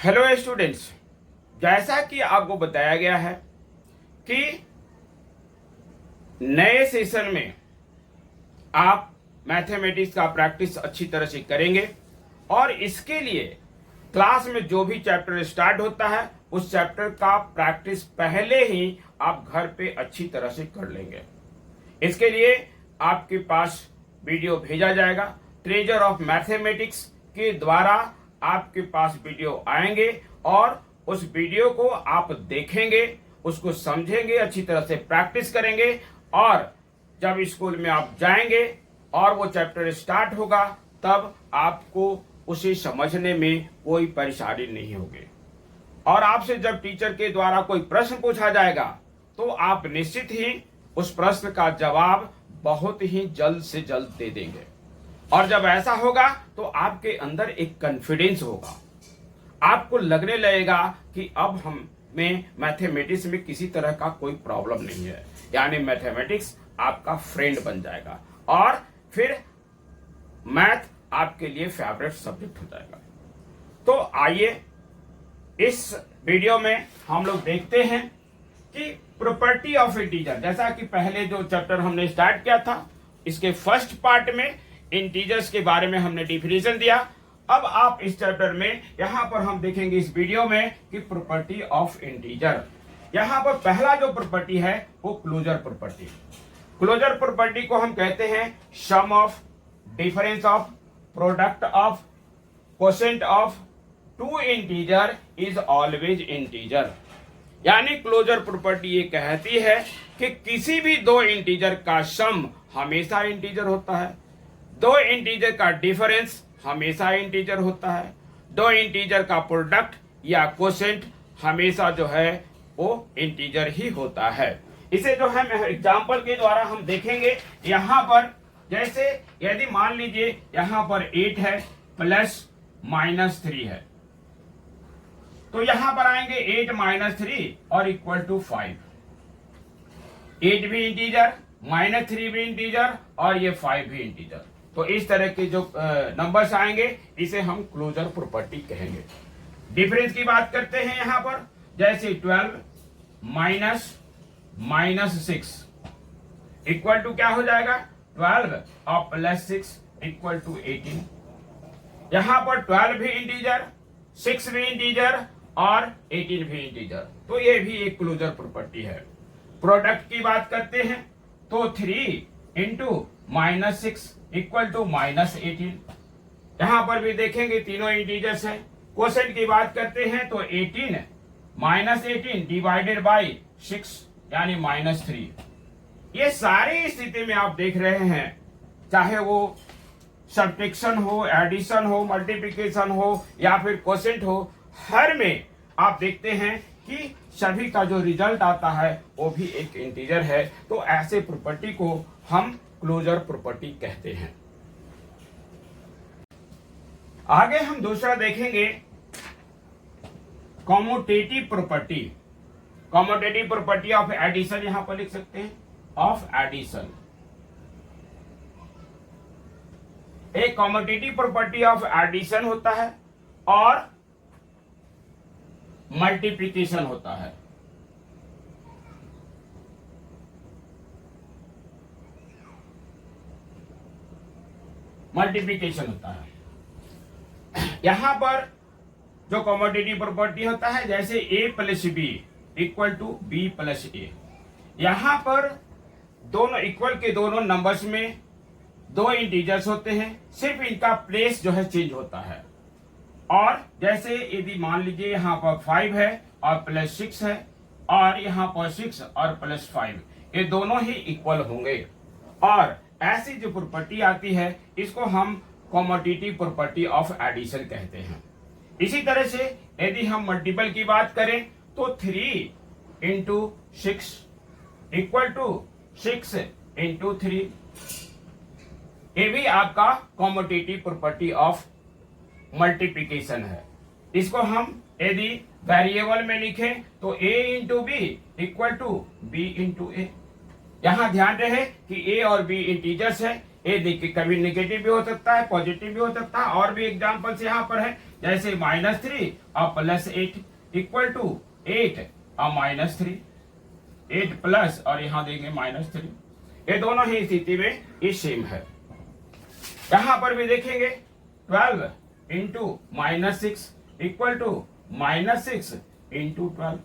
Hello students, जैसा कि आपको बताया गया है कि नए सेशन में आप मैथमेटिक्स का प्रैक्टिस अच्छी तरह से करेंगे और इसके लिए क्लास में जो भी चैप्टर स्टार्ट होता है उस चैप्टर का प्रैक्टिस पहले ही आप घर पे अच्छी तरह से कर लेंगे। इसके लिए आपके पास वीडियो भेजा जाएगा। ट्रेजर ऑफ मैथमेटिक्स के द्वारा आपके पास वीडियो आएंगे और उस वीडियो को आप देखेंगे, उसको समझेंगे, अच्छी तरह से प्रैक्टिस करेंगे और जब स्कूल में आप जाएंगे और वो चैप्टर स्टार्ट होगा तब आपको उसे समझने में कोई परेशानी नहीं होगी। और आपसे जब टीचर के द्वारा कोई प्रश्न पूछा जाएगा तो आप निश्चित ही उस प्रश्न का जवाब बहुत ही जल्द से जल्द दे देंगे। और जब ऐसा होगा तो आपके अंदर एक कॉन्फिडेंस होगा, आपको लगने लगेगा कि अब हमें मैथमेटिक्स में किसी तरह का कोई प्रॉब्लम नहीं है, यानी मैथमेटिक्स आपका फ्रेंड बन जाएगा और फिर मैथ आपके लिए फेवरेट सब्जेक्ट हो जाएगा। तो आइए इस वीडियो में हम लोग देखते हैं कि प्रॉपर्टी ऑफ इंटीजर, जैसा कि पहले जो चैप्टर हमने स्टार्ट किया था इसके फर्स्ट पार्ट में इंटीजर्स के बारे में हमने डिफिनेशन दिया। अब आप इस चैप्टर में यहां पर हम देखेंगे इस वीडियो में कि प्रॉपर्टी ऑफ इंटीजर। यहां पर पहला जो प्रॉपर्टी है वो क्लोजर प्रॉपर्टी। क्लोजर प्रॉपर्टी को हम कहते हैं sum of, difference of, product of, quotient of two integer is always integer. यानी क्लोजर प्रॉपर्टी ये कहती है कि किसी भी दो इंटीजर का सम हमेशा इंटीजर होता है, दो इंटीजर का डिफरेंस हमेशा इंटीजर होता है, दो इंटीजर का प्रोडक्ट या क्वोशिएंट हमेशा जो है वो इंटीजर ही होता है। इसे जो है एग्जांपल के द्वारा हम देखेंगे। यहां पर जैसे यदि मान लीजिए यहां पर 8 है प्लस -3 है, तो यहां पर आएंगे 8 - 3 और इक्वल टू 5। 8 भी इंटीजर, -3 भी इंटीजर और ये 5 भी इंटीजर। तो इस तरह के जो नंबर्स आएंगे इसे हम क्लोजर प्रॉपर्टी कहेंगे। डिफरेंस की बात करते हैं यहां पर, जैसे 12 - -6 इक्वल टू क्या हो जाएगा 12 और +6 इक्वल टू 18। यहां पर 12 भी इंटीजर, 6 भी इंटीजर और 18 भी इंटीजर, तो ये भी एक क्लोजर प्रॉपर्टी है। प्रोडक्ट की बात करते हैं तो 3 इंटू -6 इक्वल टू -18। यहां पर भी देखेंगे तीनों इंटीजर्स हैं। क्वोशिएंट की बात करते हैं तो 18 -18 डिवाइडेड बाय 6 यानी -3। ये सारी स्थिति में आप देख रहे हैं, चाहे वो सब्ट्रैक्शन हो, एडिशन हो, मल्टीप्लिकेशन हो या फिर क्वोशिएंट हो, हर में आप देखते हैं कि सभी का जो रिजल्ट आता है वो भी एक इंटीजर है। तो ऐसे प्रॉपर्टी को हम क्लोजर प्रॉपर्टी कहते हैं। आगे हम दूसरा देखेंगे commutative property. Commutative property of addition यहां पर लिख सकते हैं, ऑफ एडिशन। एक कॉम्यूटेटिव प्रॉपर्टी ऑफ एडिशन होता है और मल्टीप्लिकेशन होता है। मल्टीप्लिकेशन होता है। यहां पर जो कॉम्यूटेटिव प्रॉपर्टी होता है, जैसे a + b equal to b + a। यहां पर दोनों इक्वल के दोनों नंबर्स में दो इंटीजर्स होते हैं, सिर्फ इनका प्लेस जो है चेंज होता है। और जैसे यदि मान लीजिए यहाँ पर 5 है और +6 है और यहाँ पर 6 और +5, ये दोनों ही इक्वल होंगे। और ऐसी जो प्रॉपर्टी आती है इसको हम कॉम्यूटेटिव प्रॉपर्टी ऑफ एडिशन कहते हैं। इसी तरह से यदि हम मल्टीपल की बात करें तो 3 × 6 इक्वल टू 6 × 3, ये भी आपका कॉम्यूटेटिव प्रॉपर्टी ऑफ मल्टीप्लिकेशन है। इसको हम यदि वेरिएबल में लिखें तो a × b equal to b × a। यहां ध्यान रहे कि a और b इंटीजर्स है। a देखिए कभी नेगेटिव भी हो सकता है, पॉजिटिव भी हो सकता है, और भी एग्जांपल्स यहां पर है। जैसे -3 और +8 इक्वल टू 8 और -3, 8 प्लस और यहां देंगे -3। ये दोनों ही स्थिति में ये सेम है। यहां पर भी देखेंगे 12 इंटू -6 इक्वल टू -6 इंटू 12।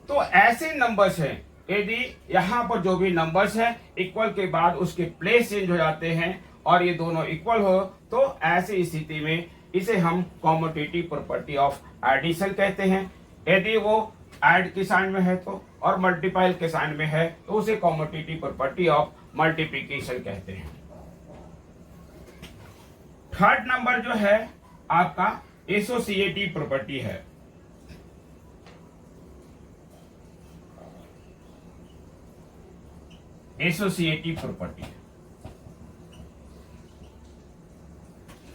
तो ऐसे नंबर्स हैं, यदि यहाँ पर जो भी नंबर्स हैं इक्वल के बाद उसके प्लेस चेंज हो जाते हैं और ये दोनों इक्वल हो, तो ऐसी स्थिति में इसे हम कॉम्यूटेटिव प्रॉपर्टी ऑफ एडिशन कहते हैं। यदि वो ऐड के साइन में है तो, और मल्टीप्लाई के साइन में है तो उसे कॉम्यूटेटिव प्रॉपर्टी ऑफ मल्टीप्लिकेशन कहते हैं। थर्ड नंबर जो है आपका एसोसिएटिव प्रॉपर्टी है। एसोसिएटिव प्रॉपर्टी,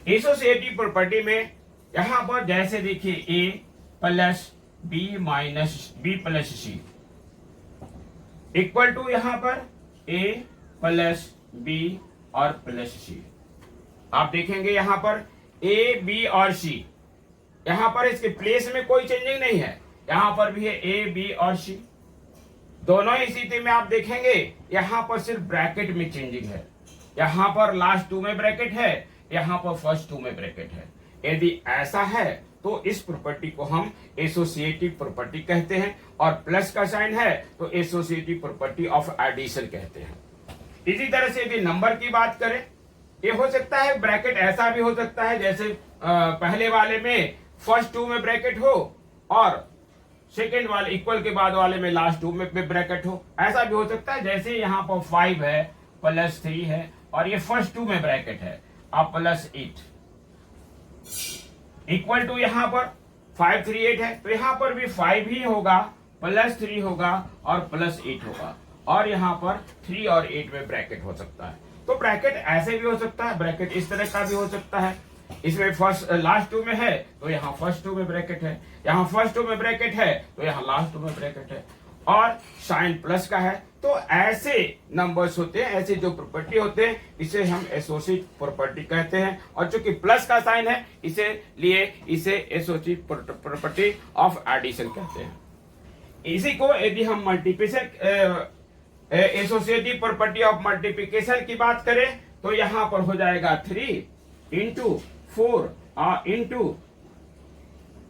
एसोसिएटिव प्रॉपर्टी में यहां पर जैसे देखिए A plus B minus B plus C equal to यहां पर ए प्लस बी और प्लस सी। आप देखेंगे यहां पर ए बी और सी, यहां पर इसके प्लेस में कोई चेंजिंग नहीं है, यहां पर भी है ए बी और सी। दोनों ही स्थिति में आप देखेंगे यहां पर सिर्फ ब्रैकेट में चेंजिंग है, यहां पर लास्ट 2 में ब्रैकेट है, यहां पर फर्स्ट 2 में ब्रैकेट है। यदि ऐसा है तो इस प्रॉपर्टी को हम एसोसिएटिव प्रॉपर्टी कहते हैं, और प्लस का साइन है तो एसोसिएटिव प्रॉपर्टी ऑफ एडिशन कहते हैं। इसी तरह से यदि नंबर की बात करें, ये हो सकता है ब्रैकेट ऐसा भी हो सकता है जैसे पहले वाले में फर्स्ट 2 में ब्रैकेट हो और सेकेंड वाले इक्वल के बाद वाले में लास्ट 2 में ब्रैकेट हो। ऐसा भी हो सकता है जैसे यहाँ पर 5 है प्लस 3 है और ये फर्स्ट 2 में ब्रैकेट है और प्लस 8 इक्वल टू यहाँ पर 5 3 8 है, तो यहाँ पर भी 5 ही होगा, प्लस 3 होगा और प्लस 8 होगा, और यहाँ पर 3 और 8 में ब्रैकेट हो सकता है। तो ब्रैकेट ऐसे भी हो सकता है, ब्रैकेट इस तरह का भी हो सकता है। इसमें फर्स्ट लास्ट 2 में है तो यहाँ फर्स्ट 2 में ब्रैकेट है, यहाँ फर्स्ट 2 में ब्रैकेट है तो यहाँ लास्ट 2 में ब्रैकेट है, और साइन प्लस का है। तो ऐसे नंबर्स होते हैं, ऐसे जो प्रॉपर्टी होते हैं इसे हम एसोसिएटिव प्रॉपर्टी कहते हैं, और चूंकि प्लस का साइन है इसे लिए इसे एसोसिएटिव प्रॉपर्टी ऑफ एडिशन कहते हैं। इसी को यदि हम multiplication associative property of multiplication की बात करें तो यहाँ पर हो जाएगा 3 इंटू 4 इंटू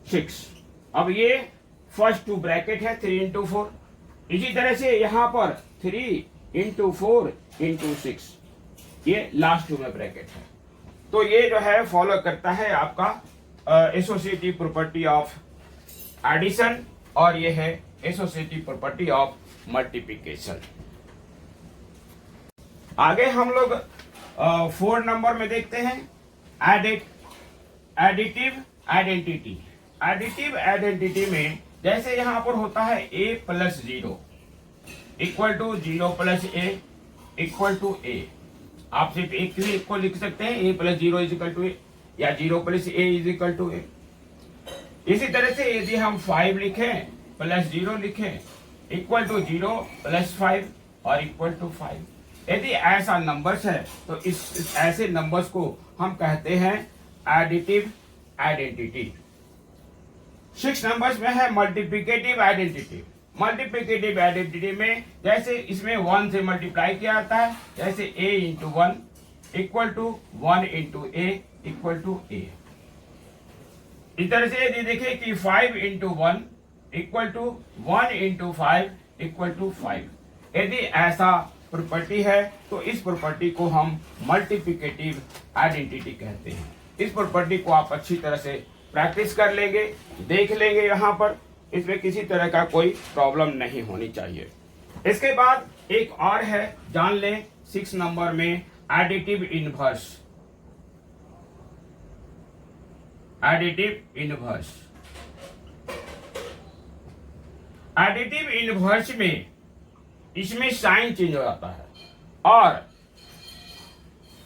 6। अब ये फर्स्ट 2 ब्रैकेट है 3 इंटू 4, इसी तरह से यहाँ पर 3 इंटू 4 इंटू 6, ये लास्ट 2 में ब्रैकेट है। तो ये जो है फॉलो करता है आपका एसोसिएटिव प्रॉपर्टी ऑफ एडिशन, और ये है एसोसिएटिव प्रॉपर्टी ऑफ मल्टीप्लिकेशन। आगे हम लोग 4 नंबर में देखते हैं एडिटिव आइडेंटिटी। एडिटिव आइडेंटिटी में जैसे यहां पर होता है a plus 0 equal to 0 plus a equal to a। आप सिर्फ एक को लिख सकते हैं a plus 0 is equal to a, या 0 plus a is equal to a। इसी तरह से यदि हम 5 लिखें प्लस 0 लिखें इक्वल टू 0 प्लस 5 और इक्वल टू 5। यदि ऐसा नंबर्स है तो इस ऐसे नंबर्स को हम कहते हैं एडिटिव आइडेंटिटी। 6 नंबर्स में है मल्टीप्लिकेटिव आइडेंटिटी। मल्टीप्लिकेटिव आइडेंटिटी में जैसे इसमें 1 से मल्टीप्लाई किया जाता है, जैसे a into 1 equal to 1 into a equal to a। इस तरह से यदि देखें कि 5 into 1 equal to 1 into 5 equal to 5। यदि ऐसा प्रॉपर्टी है तो इस प्रॉपर्टी को हम मल्टीप्लिकेटिव आइडेंटिटी कहते हैं। इस प्रॉपर्टी को आप अच्छी तरह से प्रैक्टिस कर लेंगे, देख लेंगे, यहाँ पर इसमें किसी तरह का कोई प्रॉब्लम नहीं होनी चाहिए। इसके बाद एक और है, जान लें 6 नंबर में additive inverse. Additive inverse, additive inverse में इसमें साइन चेंज हो जाता है, और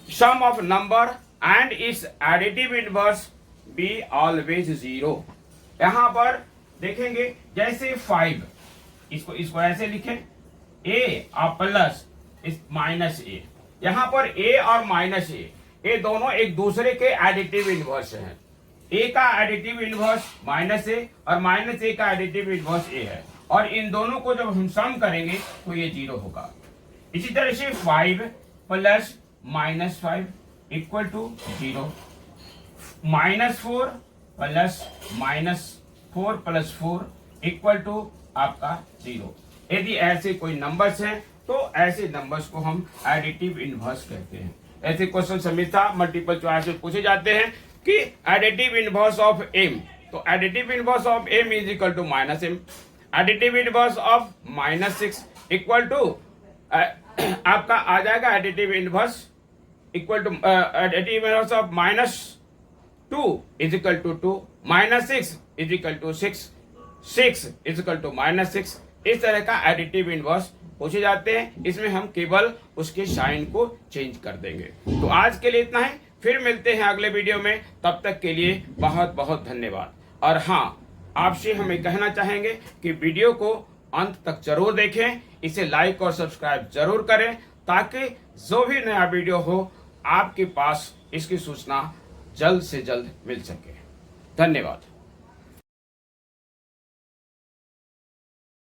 सम ऑफ नंबर एंड इस एडिटिव इनवर्स बी ऑलवेज 0। यहां पर देखेंगे जैसे 5, इसको ऐसे लिखें a और प्लस इस माइनस a। यहां पर a और माइनस a ये दोनों एक दूसरे के एडिटिव इनवर्स हैं। ए का एडिटिव इनवर्स माइनस ए और माइनस ए का एडिटिव इनवर्स ए है, और इन दोनों को जब हम सम करेंगे तो ये 0 होगा। इसी तरह से 5 plus -5 equal to 0, -4 plus -4 plus 4 equal to आपका 0। यदि ऐसे कोई नंबर्स हैं तो ऐसे नंबर्स को हम एडिटिव इनवर्स कहते हैं। ऐसे क्वेश्चन हमेशा मल्टीपल चॉइस में पूछे जाते हैं कि एडिटिव इनवर्स ऑफ m, तो additive inverse of m is equal to -m, additive inverse of -6 equal to आपका आ जाएगा additive inverse equal to additive inverse of -2 is equal to 2, -6 is equal to 6, 6 is equal to -6। इस तरह का additive inverse पूछे जाते हैं। इसमें हम केवल उसके साइन को चेंज कर देंगे। तो आज के लिए इतना ही, फिर मिलते हैं अगले वीडियो में। तब तक के लिए बहुत बहुत धन्यवाद। और हाँ, आपसे हमें कहना चाहेंगे कि वीडियो को अंत तक जरूर देखें, इसे लाइक और सब्सक्राइब जरूर करें, ताकि जो भी नया वीडियो हो आपके पास इसकी सूचना जल्द से जल्द मिल सके। धन्यवाद।